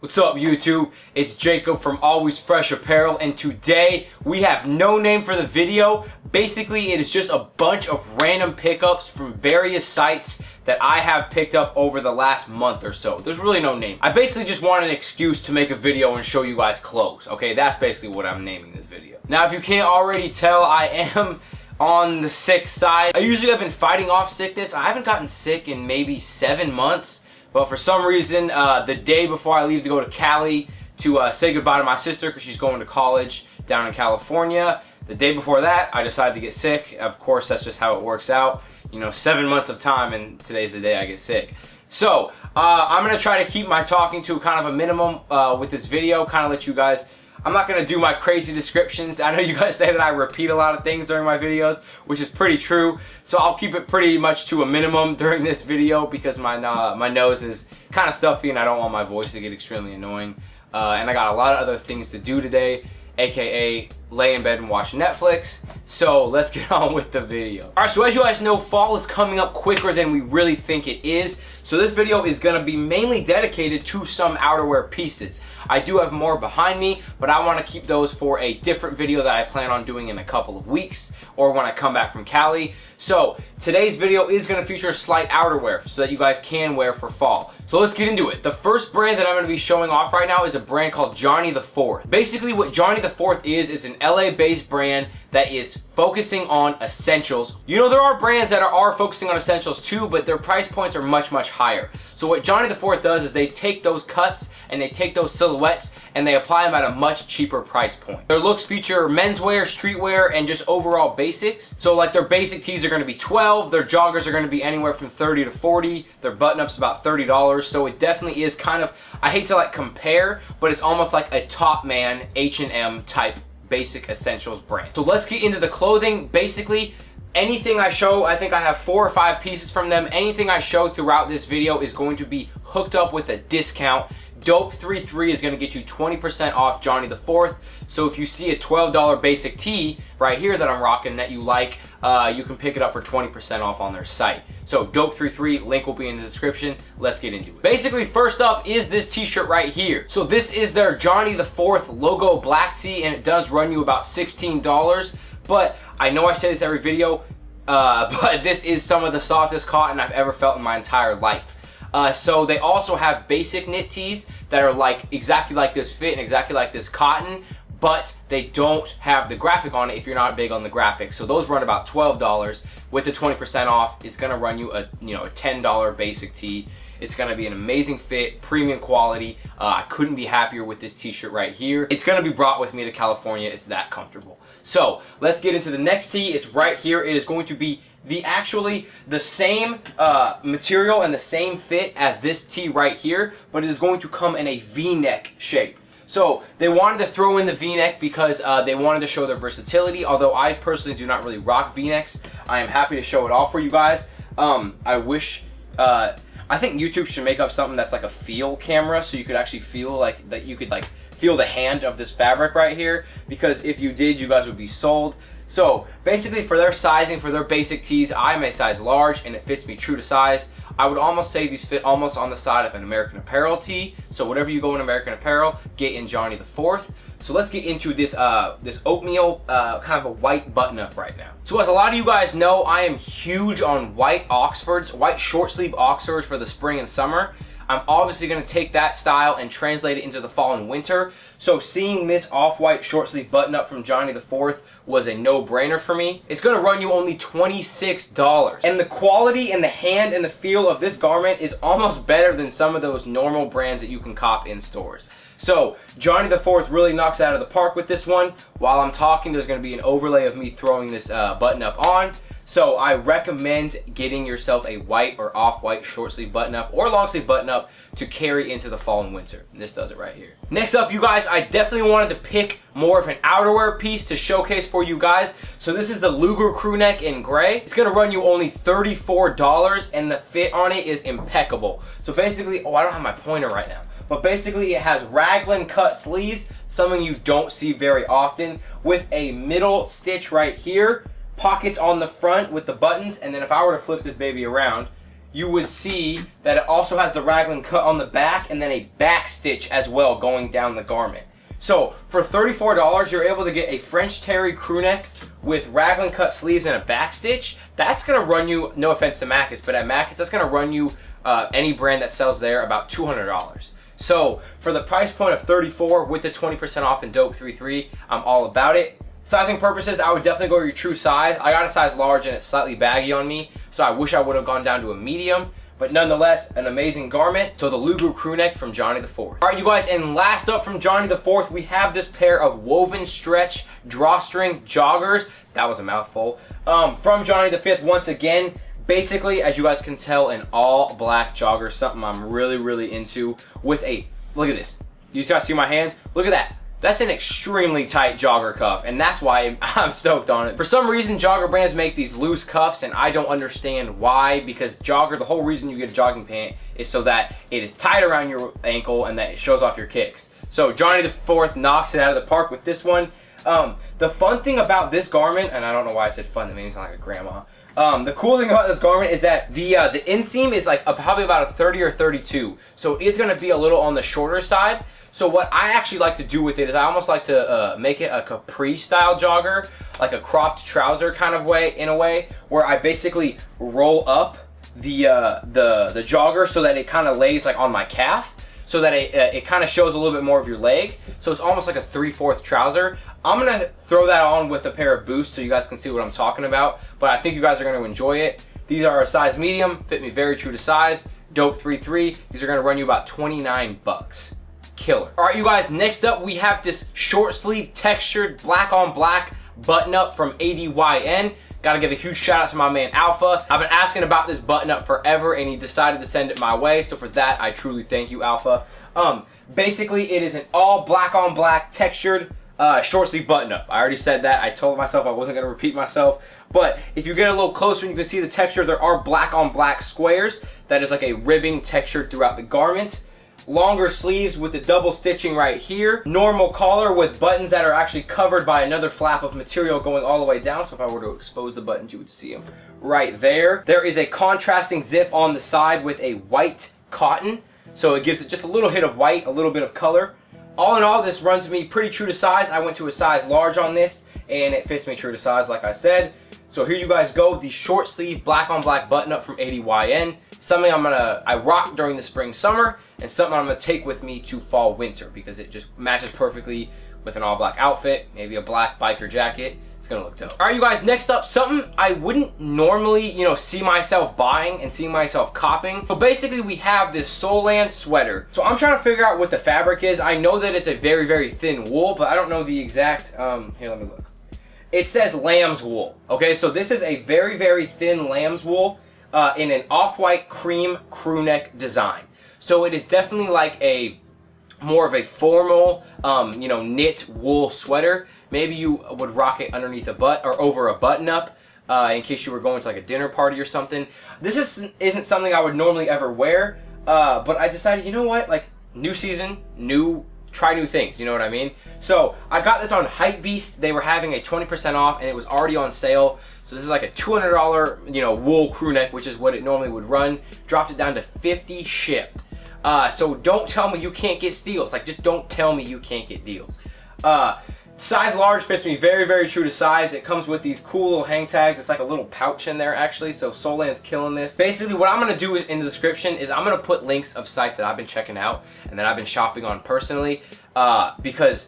What's up, YouTube? It's Jacob from Always Fresh Apparel, and today we have no name for the video. Basically, it is just a bunch of random pickups from various sites that I have picked up over the last month or so. There's really no name. I basically just want an excuse to make a video and show you guys clothes. Okay, that's basically what I'm naming this video. Now, if you can't already tell, I am on the sick side. I usually have been fighting off sickness. I haven't gotten sick in maybe 7 months. But for some reason, the day before I leave to go to Cali to say goodbye to my sister because she's going to college down in California, the day before that, I decided to get sick. Of course, that's just how it works out. You know, 7 months of time, and today's the day I get sick. So, I'm going to try to keep my talking to kind of a minimum with this video, kind of let you guys... I'm not going to do my crazy descriptions. I know you guys say that I repeat a lot of things during my videos, which is pretty true. So I'll keep it pretty much to a minimum during this video because my nose is kind of stuffy and I don't want my voice to get extremely annoying. And I got a lot of other things to do today, aka lay in bed and watch Netflix. So let's get on with the video. Alright, so as you guys know, fall is coming up quicker than we really think it is. So this video is going to be mainly dedicated to some outerwear pieces. I do have more behind me, but I want to keep those for a different video that I plan on doing in a couple of weeks or when I come back from Cali. So today's video is going to feature slight outerwear so that you guys can wear for fall. So let's get into it. The first brand that I'm going to be showing off right now is a brand called Johnny the Fourth. Basically what Johnny the Fourth is an LA based brand that is focusing on essentials. You know, there are brands that are focusing on essentials too, but their price points are much higher. So what Johnny the Fourth does is they take those cuts and they take those silhouettes and they apply them at a much cheaper price point. Their looks feature menswear, streetwear, and just overall basics. So like their basic tees are going to be $12, their joggers are going to be anywhere from $30 to $40, their button-ups about $30. So it definitely is kind of, I hate to like compare, but it's almost like a top man H&M type basic essentials brand. So let's get into the clothing. Basically, anything I show, I think I have 4 or 5 pieces from them. Anything I show throughout this video is going to be hooked up with a discount. Dope33 is going to get you 20% off Johnny the Fourth. So if you see a $12 basic tee right here that I'm rocking that you like, you can pick it up for 20% off on their site. So Dope33, link will be in the description. Let's get into it. Basically, first up is this t-shirt right here. So this is their Johnny the Fourth logo black tee, and it does run you about $16. But I know I say this every video, but this is some of the softest cotton I've ever felt in my entire life. So they also have basic knit tees that are like exactly like this fit and exactly like this cotton, but they don't have the graphic on it if you're not big on the graphic. So those run about $12. With the 20% off, it's gonna run you a $10 basic tee. It's gonna be an amazing fit, premium quality. I couldn't be happier with this t-shirt right here. It's gonna be brought with me to California. It's that comfortable. So let's get into the next tee. It's right here. It is going to be actually the same material and the same fit as this tee right here, but it is going to come in a V-neck shape. So they wanted to throw in the V-neck because they wanted to show their versatility. Although I personally do not really rock V-necks, I am happy to show it off for you guys. I wish, I think YouTube should make up something that's like a feel camera, so you could actually feel like that. You could like feel the hand of this fabric right here, because if you did, you guys would be sold. So basically, for their sizing, for their basic tees, I'm a size large and it fits me true to size. I would almost say these fit almost on the side of an American Apparel tee. So whatever you go in American Apparel, get in Johnny the Fourth. So let's get into this this oatmeal kind of a white button up right now. So as a lot of you guys know, I am huge on white Oxfords, white short sleeve Oxfords for the spring and summer. I'm obviously going to take that style and translate it into the fall and winter. So seeing this off-white short sleeve button up from Johnny the Fourth was a no-brainer for me. It's going to run you only $26. And the quality and the hand and the feel of this garment is almost better than some of those normal brands that you can cop in stores. So Johnny the Fourth really knocks it out of the park with this one. While I'm talking, there's going to be an overlay of me throwing this button up on. So I recommend getting yourself a white or off-white short sleeve button up or long sleeve button up to carry into the fall and winter. And this does it right here. Next up, you guys, I definitely wanted to pick more of an outerwear piece to showcase for you guys. So this is the Luger crew neck in gray. It's gonna run you only $34 and the fit on it is impeccable. So basically, oh, I don't have my pointer right now. But basically it has raglan cut sleeves, something you don't see very often, with a middle stitch right here, pockets on the front with the buttons, and then if I were to flip this baby around, you would see that it also has the raglan cut on the back and then a back stitch as well going down the garment. So for $34, you're able to get a French terry crew neck with raglan cut sleeves and a back stitch. That's gonna run you, no offense to Macus, but at Macus, that's gonna run you any brand that sells there about $200. So for the price point of $34 with the 20% off in Dope 33, I'm all about it. Sizing purposes, I would definitely go to your true size. I got a size large and it's slightly baggy on me, so I wish I would have gone down to a medium. But nonetheless, an amazing garment. So the Lugu crew neck from Johnny the Fourth. All right, you guys, and last up from Johnny the Fourth, we have this pair of woven stretch drawstring joggers. That was a mouthful. From Johnny the Fifth, once again, basically, as you guys can tell, an all black jogger, something I'm really, really into with a, look at this. You guys see my hands? Look at that. That's an extremely tight jogger cuff, and that's why I'm stoked on it. For some reason, jogger brands make these loose cuffs, and I don't understand why, because jogger, the whole reason you get a jogging pant is so that it is tight around your ankle and that it shows off your kicks. So Johnny the Fourth knocks it out of the park with this one. The fun thing about this garment, and I don't know why I said fun, that made me sound like a grandma. The cool thing about this garment is that the inseam is like probably about a 30 or 32, so it is going to be a little on the shorter side. So what I actually like to do with it is I almost like to make it a capri style jogger, like a cropped trouser kind of way, in a way, where I basically roll up the jogger so that it kind of lays like on my calf, so that it kind of shows a little bit more of your leg. So it's almost like a 3/4 trouser. I'm gonna throw that on with a pair of boots so you guys can see what I'm talking about, but I think you guys are gonna enjoy it. These are a size medium, fit me very true to size. Dope 33, these are gonna run you about 29 bucks. Killer. All right, you guys, next up we have this short sleeve textured black on black button up from ADYN. Gotta give a huge shout out to my man Alpha. I've been asking about this button up forever and he decided to send it my way, so for that I truly thank you, Alpha. Basically it is an all black on black textured short sleeve button up. I already said that. I told myself I wasn't gonna repeat myself, but if you get a little closer and you can see the texture, there are black on black squares. That is like a ribbing texture throughout the garment. Longer sleeves with the double stitching right here. Normal collar with buttons that are actually covered by another flap of material going all the way down. So if I were to expose the buttons, you would see them right there. There is a contrasting zip on the side with a white cotton. So it gives it just a little hit of white, a little bit of color. All in all, this runs me pretty true to size. I went to a size large on this and it fits me true to size like I said. So here you guys go, the short sleeve black on black button up from ADYN. Something I rock during the spring summer, and something I'm gonna take with me to fall winter because it just matches perfectly with an all black outfit, maybe a black biker jacket. It's gonna look dope. All right, you guys, next up, something I wouldn't normally, you know, see myself buying and see myself copping. So basically we have this Solan sweater. So I'm trying to figure out what the fabric is. I know that it's a very, very thin wool, but I don't know the exact, here, let me look. It says lamb's wool, okay? So this is a very, very thin lamb's wool in an off-white cream crew neck design. So it is definitely like a more of a formal, you know, knit wool sweater. Maybe you would rock it underneath a butt or over a button up in case you were going to like a dinner party or something. This isn't something I would normally ever wear, but I decided, you know what, like new season, try new things, you know what I mean? So I got this on Hypebeast. They were having a 20% off and it was already on sale. So this is like a $200, you know, wool crew neck, which is what it normally would run. Dropped it down to $50 shipped. So don't tell me you can't get steals. Like, just don't tell me you can't get deals. Size large fits me very, very true to size. It comes with these cool little hang tags. It's like a little pouch in there, actually. So Solan's killing this. Basically, what I'm going to do is in the description is I'm going to put links of sites that I've been checking out and that I've been shopping on personally, because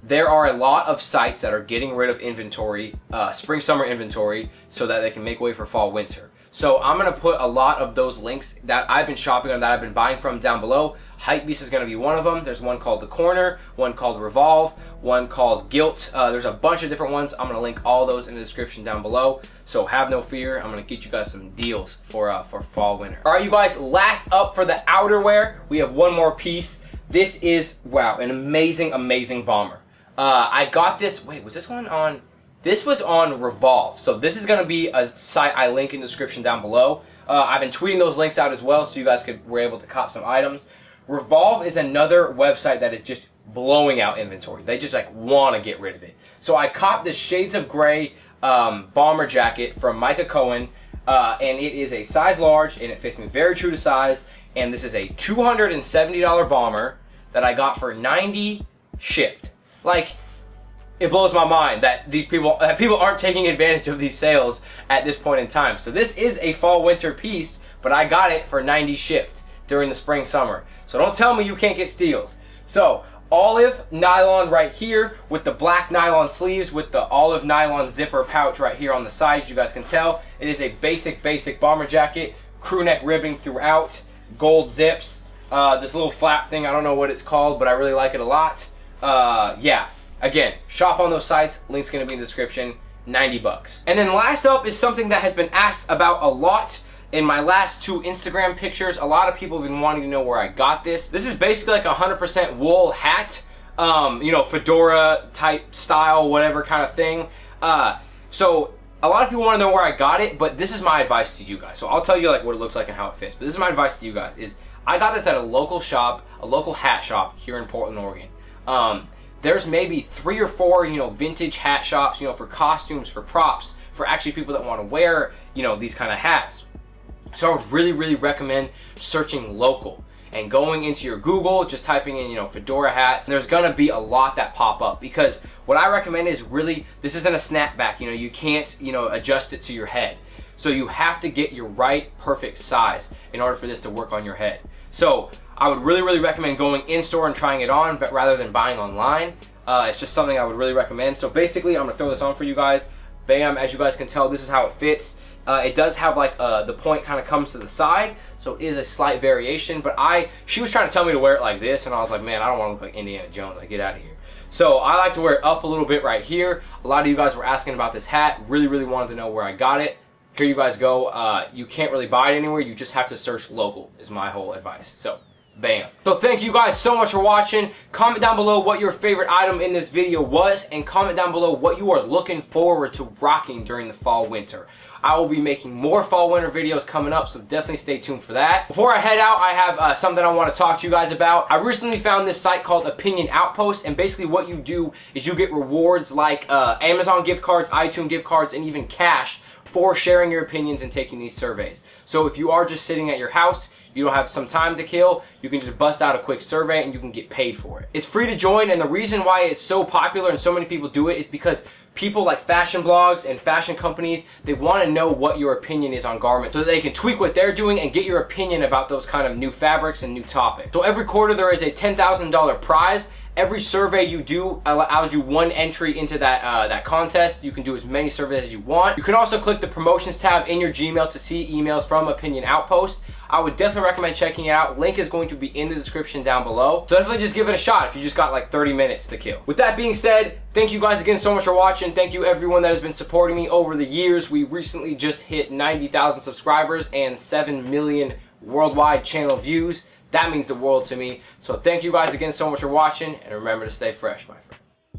there are a lot of sites that are getting rid of inventory, spring summer inventory, so that they can make way for fall winter. So I'm going to put a lot of those links that I've been shopping on, that I've been buying from, down below. Hypebeast is going to be one of them. There's one called The Corner, one called Revolve, one called Guilt. There's a bunch of different ones. I'm going to link all those in the description down below. So have no fear. I'm going to get you guys some deals for fall winter. All right, you guys, last up for the outerwear, we have one more piece. This is, wow, an amazing, amazing bomber. I got this, wait, was this one on? This was on Revolve. So this is going to be a site I link in the description down below. I've been tweeting those links out as well, so you guys were able to cop some items. Revolve is another website that is just blowing out inventory. They just like want to get rid of it. So I copped this Shades of Grey bomber jacket from Micah Cohen. and it is a size large, and it fits me very true to size. And this is a $270 bomber that I got for $90 shipped. Like, it blows my mind that people aren't taking advantage of these sales at this point in time. So this is a fall winter piece, but I got it for $90 shipped during the spring summer. So don't tell me you can't get steals. So olive nylon right here with the black nylon sleeves with the olive nylon zipper pouch right here on the side. As you guys can tell, it is a basic bomber jacket, crew neck ribbing throughout, gold zips, this little flap thing, I don't know what it's called, but I really like it a lot. Yeah, again, shop on those sites, link's gonna be in the description. 90 bucks. And then last up is something that has been asked about a lot in my last 2 Instagram pictures. A lot of people have been wanting to know where I got this. This is basically like a 100% wool hat, you know, fedora type style, whatever kind of thing. So a lot of people want to know where I got it, but this is my advice to you guys. So I'll tell you like what it looks like and how it fits. But this is my advice to you guys is I got this at a local shop, a local hat shop here in Portland, Oregon. There's maybe 3 or 4, you know, vintage hat shops, you know, for costumes, for props, for actually people that want to wear, you know, these kind of hats. So I would really recommend searching local and going into your Google, just typing in, you know, fedora hats. There's gonna be a lot that pop up, because what I recommend is really, this isn't a snapback, you know, you can't, you know, adjust it to your head. So you have to get your right perfect size in order for this to work on your head. So I would really recommend going in store and trying it on, but rather than buying online. It's just something I would really recommend. So basically, I'm gonna throw this on for you guys. Bam, as you guys can tell, this is how it fits. It does have like the point kind of comes to the side, so it is a slight variation. But she was trying to tell me to wear it like this, and I was like, man, I don't want to look like Indiana Jones. Like, get out of here. So I like to wear it up a little bit right here. A lot of you guys were asking about this hat. Really wanted to know where I got it. Here you guys go. You can't really buy it anywhere. You just have to search local is my whole advice. So bam. So thank you guys so much for watching. Comment down below what your favorite item in this video was, and comment down below what you are looking forward to rocking during the fall winter. I will be making more fall winter videos coming up, so definitely stay tuned for that. Before I head out, I have something I want to talk to you guys about. I recently found this site called Opinion Outpost, and basically what you do is you get rewards like Amazon gift cards, iTunes gift cards, and even cash for sharing your opinions and taking these surveys. So if you are just sitting at your house, you don't have some time to kill, you can just bust out a quick survey and you can get paid for it. It's free to join, and the reason why it's so popular and so many people do it is because people like fashion blogs and fashion companies, they want to know what your opinion is on garments so that they can tweak what they're doing and get your opinion about those kind of new fabrics and new topics. So every quarter there is a $10,000 prize. Every survey you do allows you 1 entry into that contest. You can do as many surveys as you want. You can also click the promotions tab in your Gmail to see emails from Opinion Outpost. I would definitely recommend checking it out. Link is going to be in the description down below. So definitely just give it a shot if you just got like 30 minutes to kill. With that being said, thank you guys again so much for watching. Thank you everyone that has been supporting me over the years. We recently just hit 90,000 subscribers and 7 million worldwide channel views. That means the world to me. So thank you guys again so much for watching, and remember to stay fresh, my friends.